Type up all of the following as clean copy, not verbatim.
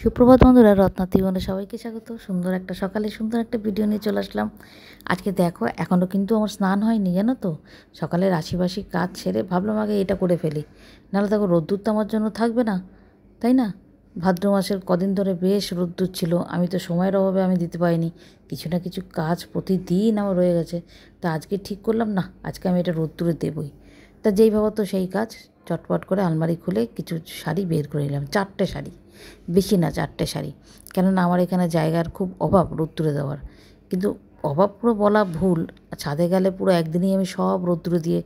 সুপ্রভাত বন্ধুরা, রত্না জীবনে সবাইকে স্বাগত। সুন্দর একটা সকালে সুন্দর একটা ভিডিও নিয়ে চলে আসলাম। আজকে দেখো, এখনও কিন্তু আমার স্নান হয়নি, জানো তো। সকালের আশিবাসি কাজ সেরে ভাবলাম আগে এটা করে ফেলি, নাহলে দেখো রোদ্দুর তো আমার জন্য থাকবে না, তাই না। ভাদ্র মাসের কদিন ধরে বেশ রোদ্দুর ছিল, আমি তো সময়ের অভাবে আমি দিতে পারিনি। কিছু না কিছু কাজ প্রতিদিন আমার রয়ে গেছে। তা আজকে ঠিক করলাম, না আজকে আমি এটা রোদ্দুরে দেবই। তা যেই ভাবো তো সেই কাজ, চটপট করে আলমারি খুলে কিছু শাড়ি বের করে নিলাম, 4টে শাড়ি, বেশি না 4টে শাড়ি। কেননা আমার এখানে জায়গার খুব অভাব রোদ্দুরে দেওয়ার। কিন্তু অভাব পুরো বলা ভুল, ছাদে গেলে পুরো একদিনেই আমি সব রোদ্দুরে দিয়ে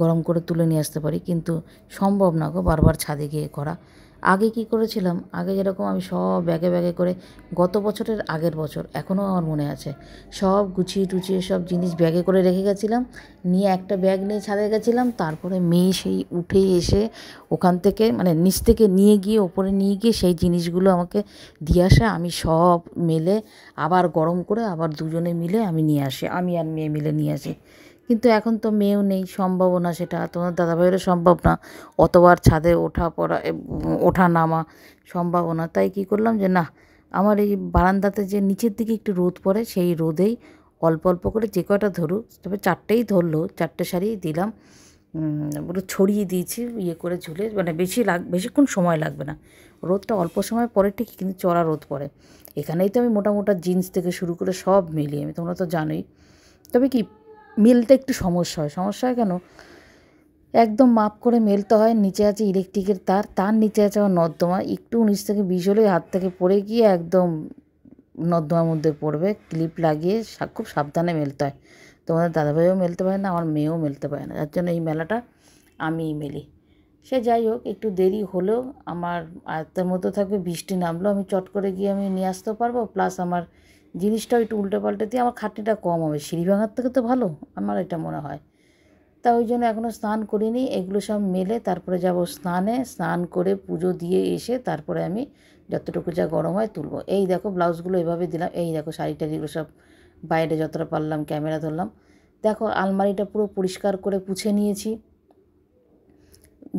গরম করে তুলে নিয়ে আসতে পারি, কিন্তু সম্ভব না গো বারবার ছাদে গিয়ে করা। আগে কি করেছিলাম, আগে যেরকম আমি সব ব্যাগে ব্যাগে করে, গত বছরের আগের বছর এখনও আমার মনে আছে, সব গুছিয়ে টুচিয়ে সব জিনিস ব্যাগে করে রেখে গেছিলাম। নিয়ে একটা ব্যাগ নিয়ে ছাদে গেছিলাম, তারপরে মেয়ে সেই উঠে এসে ওখান থেকে মানে নিচ থেকে নিয়ে গিয়ে ওপরে নিয়ে গিয়ে সেই জিনিসগুলো আমাকে দিয়ে আসে। আমি সব মেলে আবার গরম করে আবার দুজনে মিলে আমি নিয়ে আসি, আমি আর মেয়ে মিলে নিয়ে আসি। কিন্তু এখন তো মেয়েও নেই, সম্ভবও না সেটা, তোমার দাদাভাইয়েরও সম্ভব না অতবার ছাদে ওঠা নামা সম্ভব না। তাই কী করলাম যে না, আমার এই বারান্দাতে যে নিচের দিকে একটু রোদ পড়ে, সেই রোদেই অল্প অল্প করে যে কয়টা ধরুক, তবে 4টেই ধরলো, 4টে শাড়ি দিলাম। পুরো ছড়িয়ে দিয়েছি ইয়ে করে ঝুলে, মানে বেশিক্ষণ সময় লাগবে না, রোদটা অল্প সময় পরে ঠিকই, কিন্তু চড়া রোদ পড়ে। এখানেই তো আমি মোটা মোটা জিন্স থেকে শুরু করে সব মিলিয়ে আমি, তোমরা তো জানোই। তবে কি, মেলতে একটু সমস্যা হয়। সমস্যা হয় কেন, একদম মাপ করে মেলতে হয়। নিচে আছে ইলেকট্রিকের তার, তার নিচে আছে আমার নর্দমা, একটু নিচ থেকে বিষ হলে হাত থেকে পড়ে গিয়ে একদম নর্দমার মধ্যে পড়বে। ক্লিপ লাগিয়ে খুব সাবধানে মেলতে হয়। তোমাদের দাদাভাইও মেলতে পারে না, আমার মেয়েও মেলতে পারে না, যার জন্য এই মেলাটা আমিই মেলি। সে যাই হোক, একটু দেরি হলেও আমার আয়ত্তের মধ্যে থাকবে। বৃষ্টি নামলো আমি চট করে গিয়ে আমি নিয়ে আসতেও পারবো, প্লাস আমার জিনিসটাও একটু উল্টে পাল্টে দিয়ে আমার খাটনিটা কম হবে। সিঁড়ি ভাঙার থেকে তো ভালো, আমার এটা মনে হয়। তা ওই জন্য এখনও স্নান করিনি, এগুলো সব মেলে তারপরে যাব স্নানে। স্নান করে পুজো দিয়ে এসে তারপরে আমি যতটুকু যা গরম হয় তুলবো। এই দেখো ব্লাউজগুলো এভাবে দিলাম, এই দেখো শাড়ি টাড়িগুলো সব বাইরে যতটা পারলাম ক্যামেরা ধরলাম। দেখো আলমারিটা পুরো পরিষ্কার করে পুছে নিয়েছি,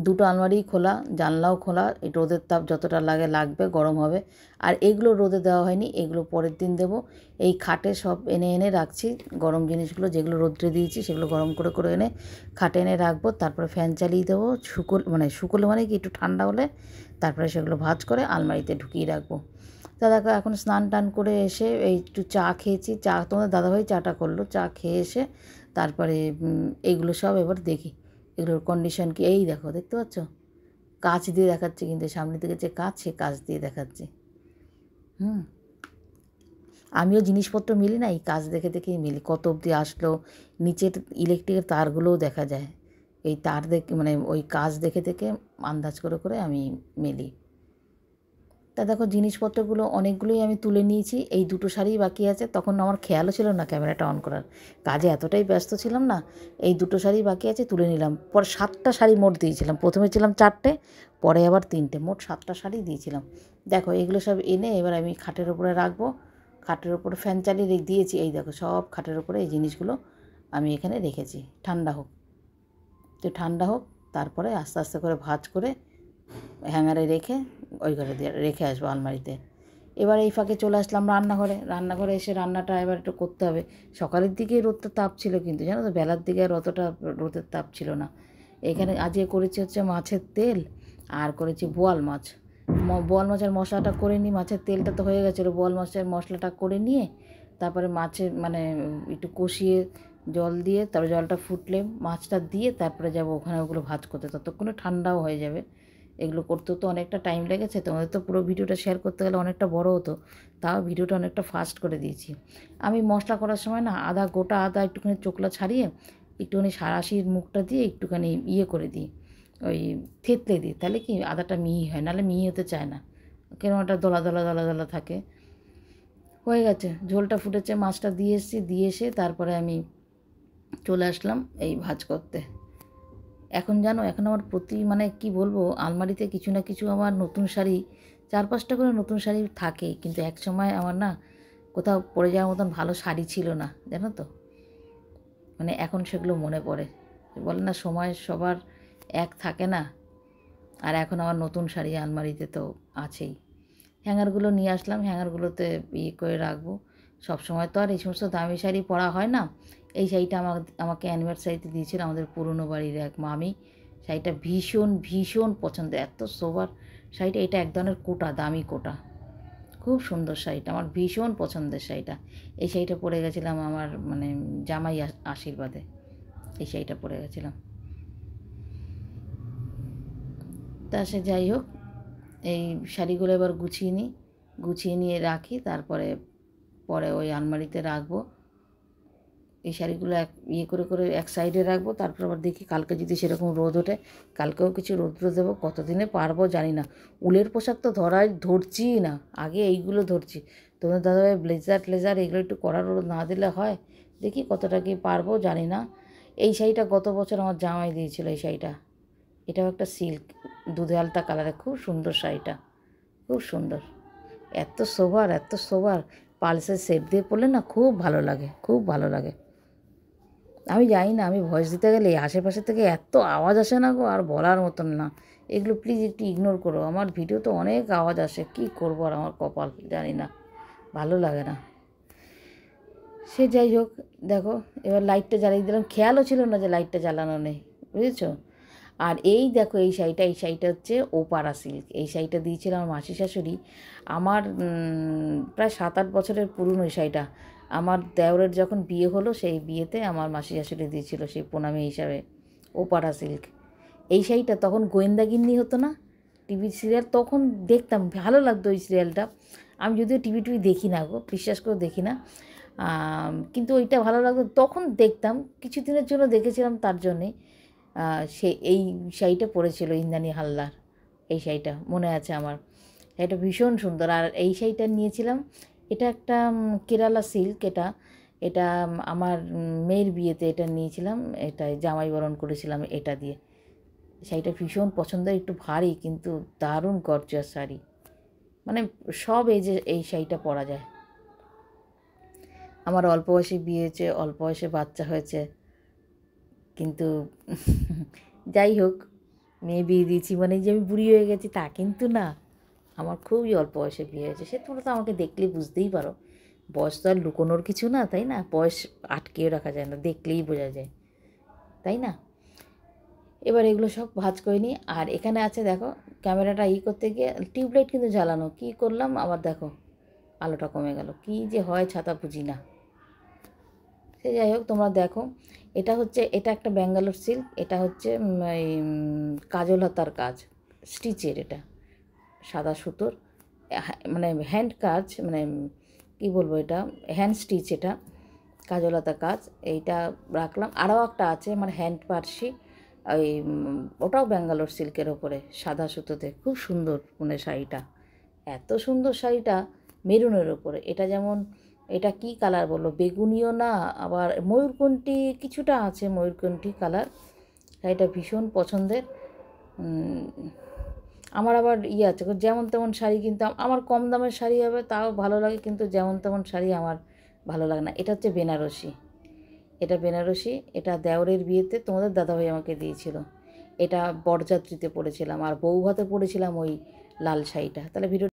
দুটো আলমারিই খোলা, জানলাও খোলা। এই রোদের তাপ যতটা লাগবে, গরম হবে। আর এগুলো রোদে দেওয়া হয়নি, এগুলো পরের দিন দেবো। এই খাটে সব এনে এনে রাখছি, গরম জিনিসগুলো যেগুলো রোদ্রে দিয়েছি সেগুলো গরম করে করে এনে খাটে এনে রাখবো। তারপরে ফ্যান চালিয়ে দেবো, শুকোলে মানে কি একটু ঠান্ডা হলে তারপরে সেগুলো ভাঁজ করে আলমারিতে ঢুকিয়ে রাখবো। তা দেখো এখন স্নান টান করে এসে এই একটু চা খেয়েছি। চা তোমাদের দাদাভাই চাটা করলো, চা খেয়ে এসে তারপরে এইগুলো সব এবার দেখি এগুলোর কন্ডিশন কি। এই দেখো, দেখতে পাচ্ছ, কাচ দিয়ে দেখাচ্ছে, কিন্তু সামনে থেকে যে কাচ, সে কাচ দিয়ে দেখাচ্ছে। আমিও জিনিসপত্র মিলি না, এই কাজ দেখে দেখেই মিলি, কত অবধি আসলো। নিচের ইলেকট্রিকের তারগুলোও দেখা যায়, এই তার দেখে মানে ওই কাজ দেখে দেখে আন্দাজ করে করে আমি মিলি। তা দেখো জিনিসপত্রগুলো অনেকগুলোই আমি তুলে নিয়েছি। এই দুটো শাড়িই বাকি আছে, তখন আমার খেয়ালও ছিল না ক্যামেরাটা অন করার, কাজে এতটাই ব্যস্ত ছিলাম না। এই দুটো শাড়ি বাকি আছে, তুলে নিলাম। পরে 7টা শাড়ি মোট দিয়েছিলাম, প্রথমে ছিলাম 4টে, পরে আবার 3টে, মোট 7টা শাড়ি দিয়েছিলাম। দেখো এগুলো সব এনে এবার আমি খাটের ওপরে রাখবো। খাটের ওপরে ফ্যান চালিয়ে দিয়েছি, এই দেখো সব খাটের ওপরে এই জিনিসগুলো আমি এখানে রেখেছি। ঠান্ডা হোক, তো ঠান্ডা হোক, তারপরে আস্তে আস্তে করে ভাঁজ করে হ্যাঙ্গারে রেখে ওই ঘরে দিয়ে রেখে আসবো আলমারিতে। এবার এই ফাঁকে চলে আসলাম রান্নাঘরে এসে রান্নাটা এবার একটু করতে হবে। সকালের দিকে রোদটা তাপ ছিল, কিন্তু জানো তো বেলার দিকে আর অতটা রোদের তাপ ছিল না। এখানে আজকে করেছি হচ্ছে মাছের তেল, আর করেছি বোয়াল মাছ। বোয়াল মাছের মশলাটা করে নিই, মাছের তেলটা তো হয়ে গেছিলো, বোয়াল মাছের মশলাটা করে নিয়ে তারপরে মাছের মানে একটু কষিয়ে জল দিয়ে, তারপরে জলটা ফুটলে মাছটা দিয়ে তারপরে যাব ওখানে ওগুলো ভাজ করতে, ততক্ষণে ঠান্ডাও হয়ে যাবে। এগুলো করতেও তো অনেকটা টাইম লেগেছে, তোমাদের তো পুরো ভিডিওটা শেয়ার করতে গেলে অনেকটা বড় হতো, তাও ভিডিওটা অনেকটা ফাস্ট করে দিয়েছি। আমি মশলা করার সময় না গোটা আদা একটুখানি চোকলা ছাড়িয়ে একটুখানি সাঁড়াশির মুখটা দিয়ে একটুখানি ইয়ে করে দিই, ওই থেতলে দিই, তাহলে কি আদাটা মিহি হয়, নাহলে মিহি হতে চায় না, কেন ওটা দলা দলা দলা দলা থাকে। হয়ে গেছে, ঝোলটা ফুটেছে, মাছটা দিয়ে এসেছি, দিয়ে এসে তারপরে আমি চলে আসলাম এই ভাজ করতে। এখন জানো, এখন আমার মানে কি বলবো, আলমারিতে কিছু না কিছু আমার নতুন শাড়ি, 4-5টা করে নতুন শাড়ি থাকে, কিন্তু এক সময় আমার না কোথাও পরে যাওয়ার মতন ভালো শাড়ি ছিল না, জানো তো। মানে এখন সেগুলো মনে পড়ে, বলে না সময় সবার এক থাকে না। আর এখন আমার নতুন শাড়ি আলমারিতে তো আছেই। হ্যাঙ্গারগুলো নিয়ে আসলাম, হ্যাঙ্গারগুলোতে ইয়ে করে রাখবো। সবসময় তো আর এই সমস্ত দামি শাড়ি পরা হয় না। এই শাড়িটা আমাকে অ্যানিভার্সারিতে দিয়েছিল আমাদের পুরনো বাড়ির এক মামি। শাড়িটা ভীষণ ভীষণ পছন্দের, এত সোবার শাড়িটা। এটা এক ধরনের কোটা, দামি কোটা, খুব সুন্দর শাড়িটা, আমার ভীষণ পছন্দের শাড়িটা। এই শাড়িটা পরে গেছিলাম আমার মানে জামাই আশীর্বাদে, এই শাড়িটা পরে গেছিলাম। তা সে যাই হোক, এই শাড়িগুলো এবার গুছিয়ে নিয়ে রাখি, তারপরে পরে ওই আলমারিতে রাখবো। এই শাড়িগুলো ইয়ে করে এক সাইডে রাখবো। তারপর আবার দেখি কালকে যদি সেরকম রোদ ওঠে, কালকেও কিছু রৌদ্র দেবো। কতদিনে পারবো জানি না। উলের পোশাক তো ধরছিই না, আগে এইগুলো ধরছি। তোমাদের দাদাভাই ব্লেজার এগুলো একটু কড়া রোদ না দিলে হয়। দেখি কতটা কি পারবো জানি না। এই শাড়িটা গত বছর আমার জামাই দিয়েছিল, এই শাড়িটা। এটাও একটা সিল্ক, দুধে আলতা কালারে, খুব সুন্দর শাড়িটা, খুব সুন্দর। এত সোবার পালসের সেট দিয়ে পরলে না খুব ভালো লাগে, খুব ভালো লাগে। আমি জানি না, আমি ভয়েস দিতে গেলে আশেপাশে থেকে এত আওয়াজ আসে না গো, আর বলার মতন না। এগুলো প্লিজ একটু ইগনোর করো। আমার ভিডিও তো অনেক আওয়াজ আসে, কী করবো, আর আমার কপাল জানি না, ভালো লাগে না। সে যাই হোক, দেখো এবার লাইটটা জ্বালিয়ে দিলাম, খেয়ালও ছিল না যে লাইটটা জ্বালানো নেই, বুঝেছো। আর এই দেখো এই শাড়িটা হচ্ছে ওপারা সিল্ক। এই শাড়িটা দিয়েছিল আমার মাসি শাশুড়ি। আমার প্রায় 7-8 বছরের পুরনো এই শাড়িটা। আমার দেওরের যখন বিয়ে হলো, সেই বিয়েতে আমার মাসি শাশুড়ি দিয়েছিল সেই প্রণামী হিসাবে, ওপারা সিল্ক। এই শাড়িটা তখন গোয়েন্দাগিন্নি হতো না, টিভি সিরিয়াল, তখন দেখতাম, ভালো লাগতো ওই সিরিয়ালটা। আমি যদিও টিভি দেখি না গো, বিশ্বাস করে দেখি না, কিন্তু ওইটা ভালো লাগতো, তখন দেখতাম। কিছুদিনের জন্য দেখেছিলাম, তার জন্যে সে এই শাড়িটা পরেছিল ইন্দ্রাণী হালদার। এই শাড়িটা মনে আছে আমার, এটা ভীষণ সুন্দর। আর এই শাড়িটা নিয়েছিলাম, এটা একটা কেরালা সিল্ক। এটা এটা আমার মেয়ের বিয়েতে এটা নিয়েছিলাম, এটা জামাই বরণ করেছিলাম এটা দিয়ে। শাড়িটা ভীষণ পছন্দের, একটু ভারী কিন্তু দারুণ গর্জিয়াস শাড়ি, মানে সব এজে এই শাড়িটা পরা যায়। আমার অল্প বয়সে বিয়ে হয়েছে, অল্প বয়সে বাচ্চা হয়েছে, কিন্তু যাই হোক, মেয়ে বিয়ে দিয়েছি মানে যে আমি বুড়ি হয়ে গেছি তা কিন্তু না। আমার খুবই অল্প বয়সে বিয়ে হয়েছে, সে তোমরা তো আমাকে দেখলেই বুঝতেই পারো। বয়স তো আর লুকোনোর কিছু না, তাই না? বয়স আটকেও রাখা যায় না, দেখলেই বোঝা যায়, তাই না? এবার এগুলো সব ভাঁজ করে নিই। আর এখানে আছে দেখো, ক্যামেরাটা করতে গিয়ে টিউবলাইট কিন্তু জ্বালানো, কী করলাম আবার দেখো আলোটা কমে গেল, কী যে হয় ছাতা বুঝি না। সে যাই হোক, তোমরা দেখো, এটা একটা ব্যাঙ্গালোর সিল্ক। এটা হচ্ছে এই কাজল হাতার কাজ, স্টিচের, এটা সাদা সুতোর, মানে হ্যান্ড কাজ, মানে কী বলবো, এটা হ্যান্ড স্টিচ, এটা কাজল হাতার কাজ। এইটা রাখলাম। আরও একটা আছে আমার হ্যান্ড পার্সি, ওই ওটাও ব্যাঙ্গালোর সিল্কের ওপরে সাদা সুতোতে, খুব সুন্দর মানে শাড়িটা, এত সুন্দর শাড়িটা, মেরুনের ওপরে। এটা যেমন, এটা কি কালার বললো, বেগুনিও না, আবার ময়ূরকণ্ঠী কিছুটা আছে, ময়ূরকণ্ঠী কালার। শাড়িটা ভীষণ পছন্দের। আমার আবার আছে, যেমন তেমন শাড়ি কিনতাম, আমার কম দামের শাড়ি হবে তাও ভালো লাগে, কিন্তু যেমন তেমন শাড়ি আমার ভালো লাগে না। এটা হচ্ছে বেনারসি, এটা দেওরের বিয়েতে তোমাদের দাদাভাই আমাকে দিয়েছিল। এটা বরযাত্রীতে পরেছিলাম, আর বউ ভাতে পরেছিলাম ওই লাল শাড়িটা। তাহলে ভিডিও